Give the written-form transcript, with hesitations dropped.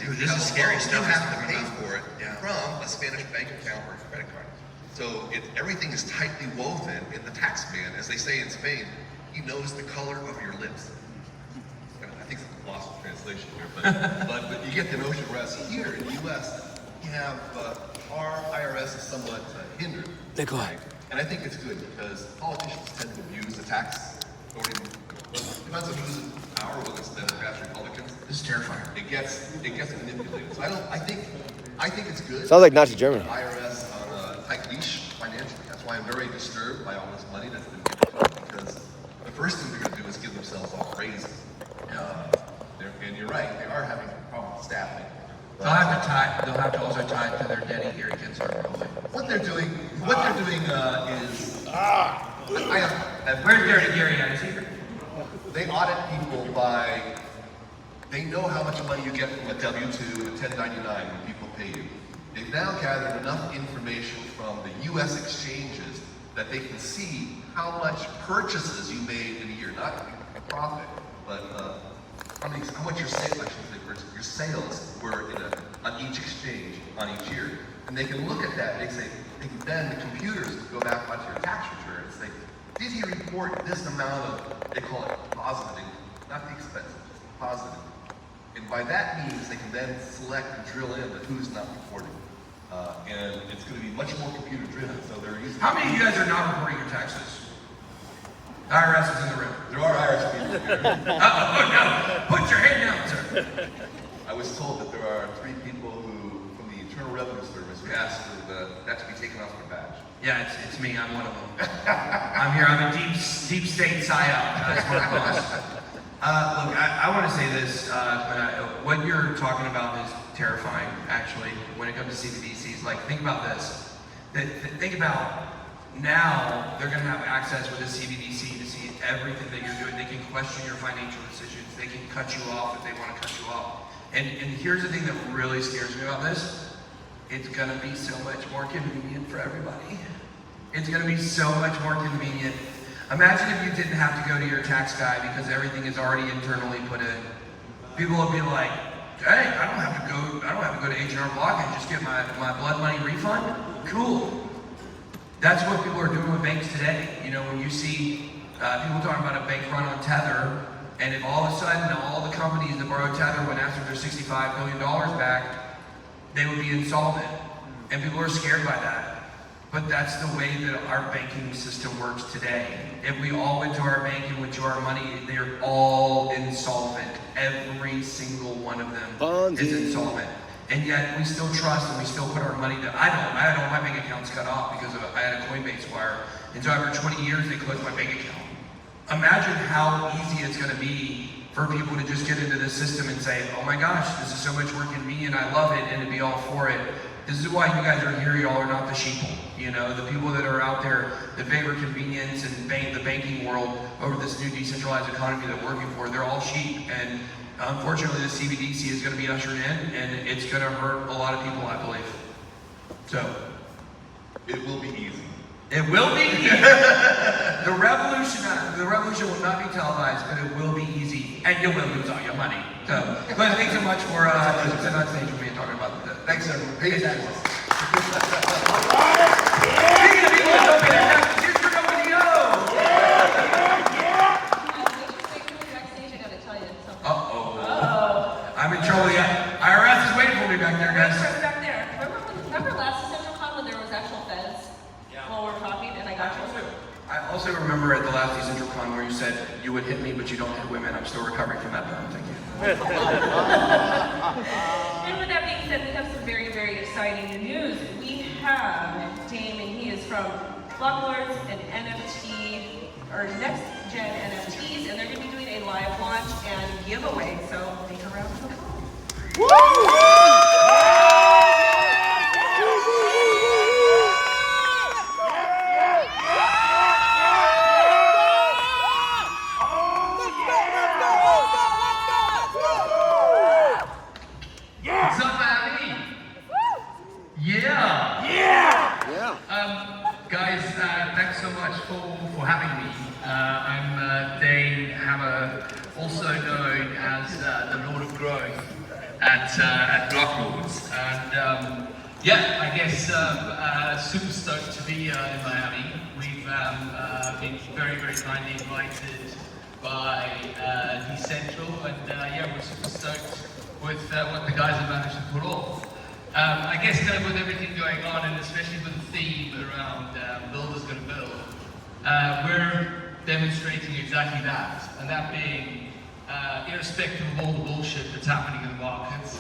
is you this is scary stuff. You have to pay for it from a Spanish bank account or a credit card. So everything is tightly woven in the tax man, as they say in Spain. He knows the color of your lips. I think it's a lost translation here, but you get the notion. Whereas here in the U.S., you have our IRS is somewhat hindered. And I think it's good because politicians tend to abuse the tax authority. Depends on who's in power, whether it's Democrats, Republicans. This is terrifying. It gets manipulated. So I think it's good. Sounds like Nazi Germany. IRS on a tight leash financially. That's why I'm very disturbed by all this money that's been given to them, because the first thing they're going to do is give themselves all raises. And you're right, they are having problems with staffing. They'll have to also tie it to their debt here against our building. What they're doing is Where's Dirty Gary at? Is he here? they audit people by, they know how much money you get from a W-2 and 1099 when people pay you. They've now gathered enough information from the US exchanges that they can see how much purchases you made in a year, not profit, but how much your sales were on each exchange on each year. And they can look at that, then the computers go back onto your tax return and say, did he report this amount of, they call it positive income, not the expensive, just positive. And by that means, they can then select and drill in to who's not reporting. And it's going to be much more computer driven, so they're using. How many of you guys are not reporting your taxes? The IRS is in the room. There are Irish people here. Oh no! Put your hand down, sir. I was told that there are 3 people who, from the Internal Revenue Service, who asked for that to be taken off their badge. Yeah, it's me. I'm one of them. I'm here. I'm a deep state psyop. That's my boss. Look, I want to say this. What you're talking about is terrifying, actually, when it comes to CBDCs. Like, think about this. Think about now they're going to have access with a CBDC to see everything that you're doing. They can question your financial decisions. They can cut you off if they want to cut you off. And here's the thing that really scares me about this. It's going to be so much more convenient for everybody. It's going to be so much more convenient. Imagine if you didn't have to go to your tax guy because everything is already internally put in. People would be like, hey, I don't have to go to H&R Block and just get my blood money refund. Cool. That's what people are doing with banks today. You know, when you see people talking about a bank run on Tether, and if all of a sudden all the companies that borrowed Tether went after their $65 billion back, they would be insolvent. And people are scared by that. But that's the way that our banking system works today. If we all went to our bank and went to our money, they're all insolvent. Every single one of them is insolvent. And yet we still trust and we still put our money to, I had all my bank accounts cut off because I had a Coinbase wire. And so after 20 years, they closed my bank account. Imagine how easy it's gonna be for people to just get into the system and say, oh my gosh, this is so much more convenient, I love it, and to be all for it. This is why you guys are here, y'all are not the sheeple. You know, the people that are out there that favor convenience and the banking world over this new decentralized economy that we're working for, they're all sheep. And unfortunately, the CBDC is going to be ushered in, and it's going to hurt a lot of people, I believe. So, it will be easy. It will be easy. The revolution will not be televised, but it will be easy, and you will lose all your money. So, but thanks so much for sitting on stage with me and talking about that. Thanks, everyone. Pay attention. Speaking of people that don't pay their taxes, here's your company go. I'm in trouble. Yeah, IRS is waiting for me back there, guys. Back there. Remember last DCentralcon when there was actual feds? Yeah. While we were talking, and I got you. I also remember at the last DCentralcon where you said you would hit me, but you don't hit women. I'm still recovering from that burn. Thank you. And with that being said, we have some very, very exciting news. We have Damon. He is from Blocklords and NFT, or next gen NFTs, and they're going to be doing a live launch and giveaway. So make a round of applause. Woo! Guys, thanks so much for having me. I'm Dane Hammer, also known as the Lord of Growth, and at Blocklords. And yeah, I guess super stoked to be in Miami. We've been very, very kindly invited by Decentral, and yeah, we're super stoked with what the guys have managed to pull off. I guess kind of with everything going on, and especially with the theme around builders gonna build, we're demonstrating exactly that, and that being irrespective of all the bullshit that's happening in the markets.